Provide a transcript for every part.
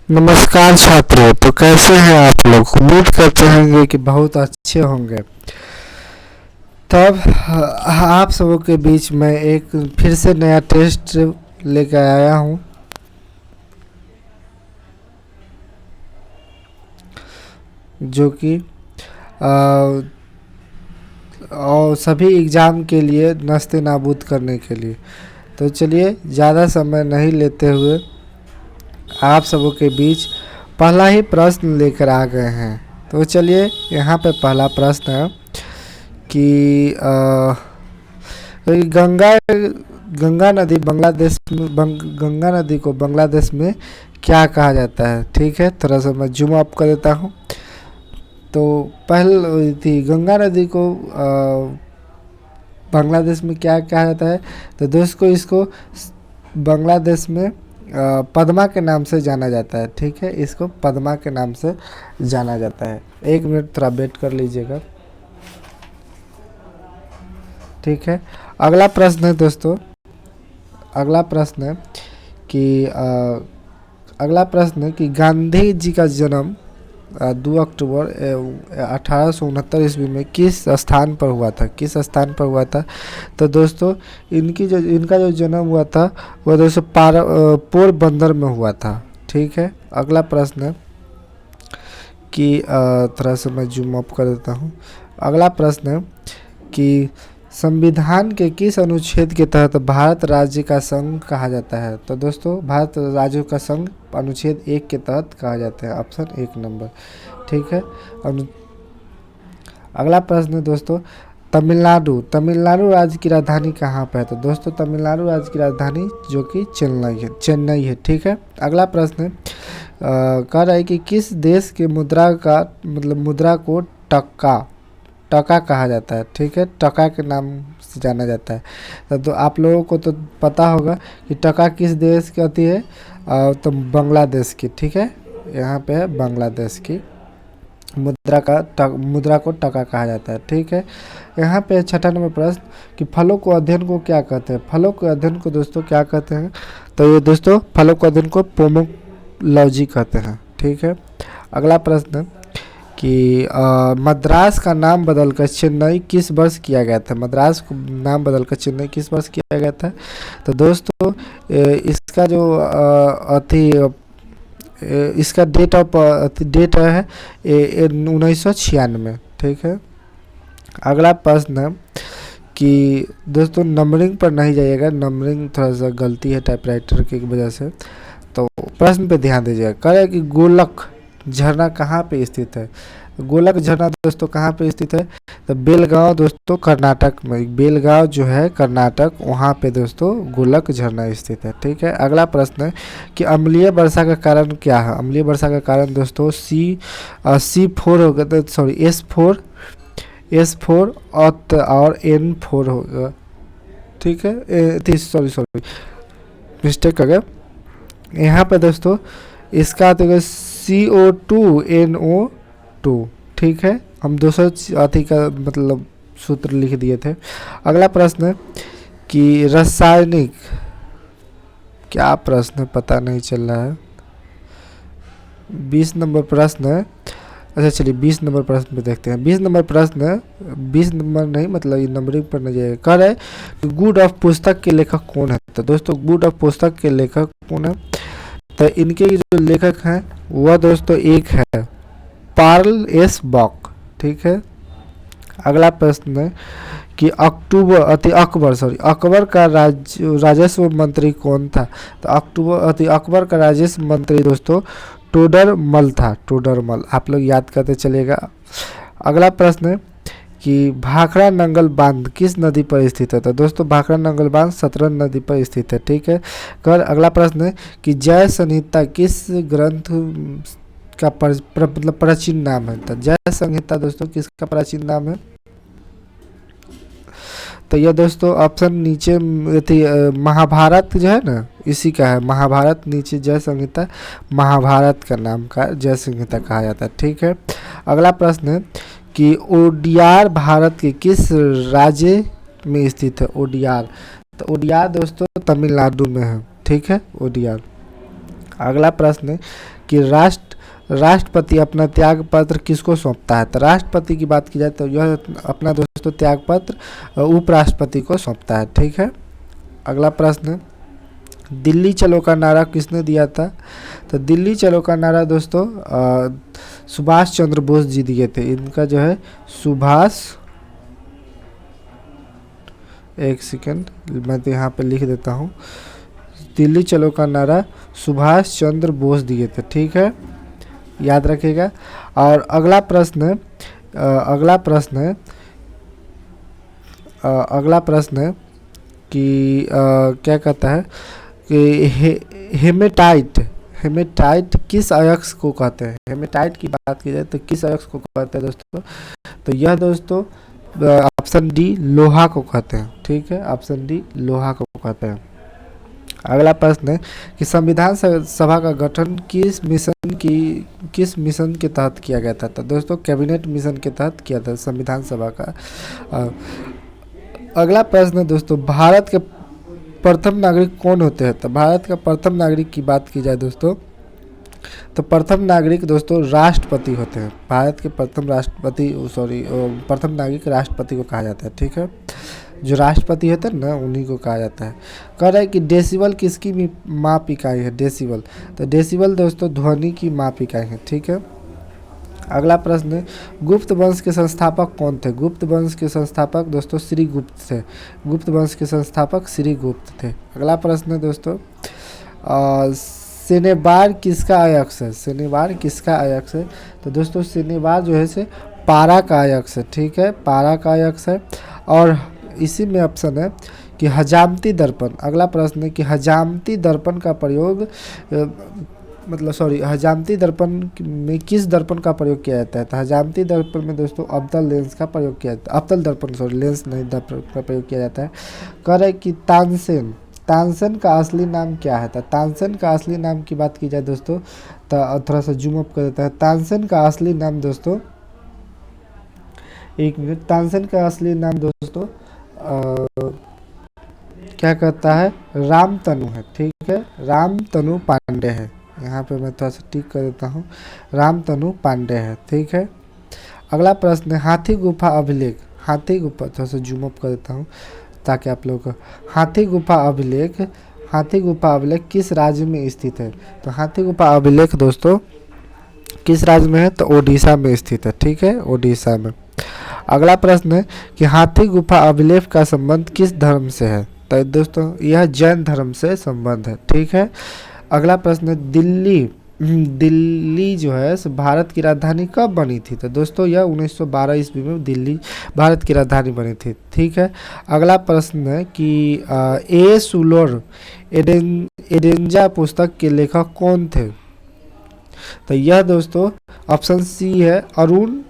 नमस्कार छात्रों। तो कैसे हैं आप लोग? उम्मीद करते होंगे कि बहुत अच्छे होंगे। तब आप सबों के बीच में एक फिर से नया टेस्ट लेकर आया हूं, जो कि और सभी एग्ज़ाम के लिए नस्ते नाबूद करने के लिए। तो चलिए ज़्यादा समय नहीं लेते हुए आप सबों के बीच पहला ही प्रश्न लेकर आ गए हैं। तो चलिए यहाँ पे पहला प्रश्न है कि गंगा नदी बांग्लादेश में गंगा नदी को बांग्लादेश में क्या कहा जाता है? ठीक है, थोड़ा सा मैं जूम अप कर देता हूँ। तो पहल थी गंगा नदी को बांग्लादेश में क्या कहा जाता है? तो दोस्तों इसको बांग्लादेश में पद्मा के नाम से जाना जाता है। ठीक है, इसको पद्मा के नाम से जाना जाता है। एक मिनट थोड़ा वेट कर लीजिएगा। ठीक है, अगला प्रश्न है दोस्तों, अगला प्रश्न है कि गांधी जी का जन्म 2 अक्टूबर 1869 ईस्वी में किस स्थान पर हुआ था? किस स्थान पर हुआ था? तो दोस्तों इनका जो जन्म हुआ था वह दोस्तों पोरबंदर में हुआ था। ठीक है, अगला प्रश्न है कि थोड़ा सा मैं जूम अप कर देता हूँ। अगला प्रश्न है कि संविधान के किस अनुच्छेद के तहत भारत राज्य का संघ कहा जाता है? तो दोस्तों भारत राज्यों का संघ अनुच्छेद 1 के तहत कहा जाता है। Option 1 number. ठीक है, अगला प्रश्न है दोस्तों तमिलनाडु राज्य की राजधानी कहाँ पर है? तो दोस्तों तमिलनाडु राज्य की राजधानी जो कि चेन्नई है। ठीक है, अगला प्रश्न है कह रहा है कि किस देश के मुद्रा को टका कहा जाता है? ठीक है, टका के नाम से जाना जाता है। तो आप लोगों को तो पता होगा कि टका किस देश की होती है, तो बांग्लादेश की। ठीक है, यहाँ पे है बांग्लादेश की मुद्रा को टका कहा जाता है। ठीक है, यहाँ पे 6 नंबर प्रश्न कि फलों को अध्ययन को क्या कहते हैं? फलों के अध्ययन को दोस्तों क्या कहते हैं? तो ये दोस्तों फलों के अध्ययन को पोमोलॉजी कहते हैं। ठीक है, अगला प्रश्न कि मद्रास का नाम बदलकर चेन्नई किस वर्ष किया गया था? मद्रास को नाम बदलकर चेन्नई किस वर्ष किया गया था? तो दोस्तों इसका जो इसका डेट है 1996। ठीक है, अगला प्रश्न है कि दोस्तों नंबरिंग पर नहीं जाइएगा, नंबरिंग थोड़ा सा गलती है टाइपराइटर की वजह से। तो प्रश्न पे ध्यान दीजिएगा। कह रहा है कि गोलक झरना कहाँ पे स्थित है? गोलक झरना दोस्तों कहाँ पे स्थित है? तो बेलगांव दोस्तों कर्नाटक में, बेलगांव जो है कर्नाटक, वहाँ पे दोस्तों गोलक झरना स्थित है। ठीक है, अगला प्रश्न है कि अम्लीय वर्षा का कारण क्या है? अम्लीय वर्षा का कारण दोस्तों C4 होगा, सॉरी S4 और N4 होगा। ठीक है, सॉरी मिस्टेक हो गया यहाँ पे दोस्तों। इसका तो CO2 NO2। ठीक है, हम 200 अति का मतलब सूत्र लिख दिए थे। अगला प्रश्न है कि रासायनिक, क्या प्रश्न है पता नहीं चल रहा है। 20 नंबर प्रश्न है। अच्छा चलिए 20 नंबर प्रश्न पे देखते हैं। 20 नंबर प्रश्न है, 20 नंबर नहीं मतलब ये नंबरिंग पर नहीं जाएगा। कह रहा है गुड ऑफ पुस्तक के लेखक कौन है? तो दोस्तों गुड ऑफ पुस्तक के लेखक कौन है? तो इनके जो लेखक हैं वह दोस्तों एक है पार्ल एस बॉक। ठीक है, अगला प्रश्न है कि अकबर का राजस्व मंत्री कौन था? तो अकबर का राजस्व मंत्री दोस्तों टोडरमल था। टोडरमल आप लोग याद करते चलेगा। अगला प्रश्न है कि भाखड़ा नंगल बांध किस नदी पर स्थित है? तो दोस्तों भाखड़ा नंगल बांध सतलज नदी पर स्थित है। ठीक है, अगला प्रश्न है कि जय संहिता किस ग्रंथ का मतलब प्राचीन नाम है? तो जय संहिता दोस्तों किसका प्राचीन नाम है? तो यह दोस्तों ऑप्शन नीचे थी, महाभारत जो है ना इसी का है, महाभारत। नीचे जय संहिता महाभारत का नाम का जय संहिता कहा जाता है। ठीक है, अगला प्रश्न है कि ओडियार भारत के किस राज्य में स्थित है? ओडियार, तो ओडियार दोस्तों तमिलनाडु में है। ठीक है, ओडियार। अगला प्रश्न है कि राष्ट्रपति अपना त्याग पत्र किसको सौंपता है। तो राष्ट्रपति की बात की जाए तो यह अपना दोस्तों त्याग पत्र उपराष्ट्रपति को सौंपता है। ठीक है। अगला प्रश्न, दिल्ली चलो का नारा किसने दिया था। तो दिल्ली चलो का नारा दोस्तों सुभाष चंद्र बोस जी दिए थे। इनका जो है सुभाष, एक सेकंड मैं तो यहाँ पे लिख देता हूँ, दिल्ली चलो का नारा सुभाष चंद्र बोस दिए थे। ठीक है, याद रखिएगा। और अगला प्रश्न है कि क्या कहता है कि हेमेटाइट किस अयस्क को कहते हैं। हेमेटाइट की बात की जाए तो किस अयस्क को कहते हैं दोस्तों। तो यह दोस्तों ऑप्शन डी लोहा को कहते हैं। ठीक है, ऑप्शन डी लोहा को कहते हैं। अगला प्रश्न है कि संविधान सभा का गठन किस मिशन के तहत किया गया था। तो दोस्तों कैबिनेट मिशन के तहत किया था संविधान सभा का। अगला प्रश्न है दोस्तों, भारत के प्रथम नागरिक कौन होते हैं। तो भारत का प्रथम नागरिक की बात की जाए दोस्तों तो प्रथम नागरिक दोस्तों राष्ट्रपति होते हैं। भारत के प्रथम नागरिक राष्ट्रपति को कहा जाता है। ठीक है, जो राष्ट्रपति होते हैं ना उन्हीं को कहा जाता है। कह रहा है कि डेसिबल किसकी माप इकाई है। डेसिबल, तो डेसिबल दोस्तों ध्वनि की माप इकाई है। ठीक है। अगला प्रश्न है, गुप्त वंश के संस्थापक कौन थे। गुप्त वंश के संस्थापक दोस्तों श्री गुप्त थे। गुप्त वंश के संस्थापक श्री गुप्त थे। अगला प्रश्न है दोस्तों, शनिवार किसका अयस्क है। शनिवार किसका अयस्क है। तो दोस्तों शनिवार जो है से पारा का अयस्क है। ठीक है, पारा का अयस्क है। और इसी में ऑप्शन है कि हजामती दर्पण। अगला प्रश्न है कि हजामती दर्पण का प्रयोग हजामती दर्पण में किस दर्पण का प्रयोग किया जाता है। तो हजामती दर्पण में दोस्तों अवतल लेंस का प्रयोग किया जाता है। अवतल दर्पण लेंस नहीं दर्पण का प्रयोग किया जाता है। कह रहे कि तानसेन का असली नाम क्या है। तो तानसेन का असली नाम की बात की जाए दोस्तों तो थोड़ा सा जूम अप कर देता है। तानसेन का असली नाम दोस्तों, एक मिनट, तानसेन का असली नाम दोस्तों क्या कहता है, रामतनु है। ठीक है, रामतनु पांडे है। यहाँ पे मैं थोड़ा सा टिक कर देता हूँ, रामतनु पांडे है। ठीक है। अगला प्रश्न है हाथी गुफा अभिलेख। हाथी गुफा, थोड़ा सा जूम अप कर देता हूँ ताकि आप लोग को, हाथी गुफा अभिलेख किस राज्य में स्थित है। तो हाथी गुफा अभिलेख दोस्तों किस राज्य में है। तो ओडिशा में स्थित है। ठीक है, ओडिशा में। अगला प्रश्न है कि हाथी गुफा अभिलेख का संबंध किस धर्म से है। तो दोस्तों यह जैन धर्म से संबंध है। ठीक है। अगला प्रश्न है दिल्ली जो है भारत की राजधानी कब बनी थी। तो दोस्तों यह 1912 ईस्वी में दिल्ली भारत की राजधानी बनी थी। ठीक है। अगला प्रश्न है कि ए सुलोर एडेंजा पुस्तक के लेखक कौन थे। तो यह दोस्तों ऑप्शन सी है अरुण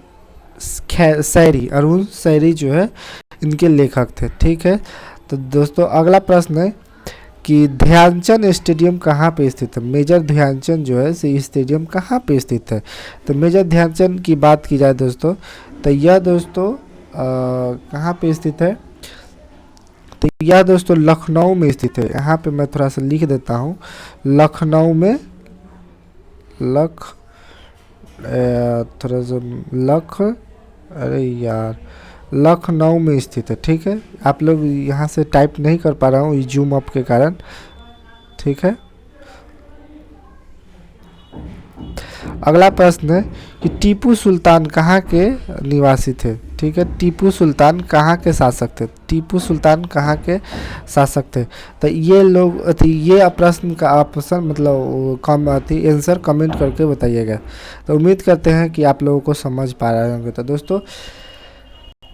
सैरी जो है इनके लेखक थे। ठीक है। तो दोस्तों अगला प्रश्न है कि ध्यानचंद स्टेडियम कहाँ पे स्थित है। मेजर ध्यानचंद जो है से स्टेडियम कहाँ पे स्थित है। तो मेजर ध्यानचंद की बात की जाए दोस्तों तो यह दोस्तों कहाँ पे स्थित है। तो यह दोस्तों लखनऊ में स्थित है। यहाँ पे मैं थोड़ा सा लिख देता हूँ, लखनऊ में लखनऊ में स्थित है। ठीक है, आप लोग यहाँ से टाइप नहीं कर पा रहा हूँ जूम अप के कारण। ठीक है। अगला प्रश्न है कि टीपू सुल्तान कहाँ के निवासी थे। ठीक है, टीपू सुल्तान कहाँ के शासक थे। टीपू सुल्तान कहाँ के शासक थे। तो ये लोग ये प्रश्न का ऑप्शन मतलब आंसर कमेंट करके बताइएगा। तो उम्मीद करते हैं कि आप लोगों को समझ पा रहे होंगे। तो दोस्तों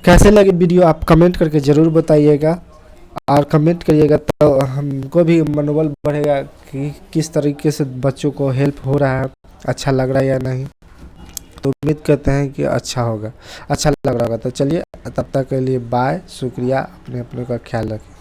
कैसे लगे वीडियो आप कमेंट करके ज़रूर बताइएगा, और कमेंट करिएगा तो हमको भी मनोबल बढ़ेगा कि किस तरीके से बच्चों को हेल्प हो रहा है, अच्छा लग रहा है या नहीं। तो उम्मीद करते हैं कि अच्छा लग रहा होगा। तो चलिए तब तक के लिए बाय, शुक्रिया, अपने का ख्याल रखें।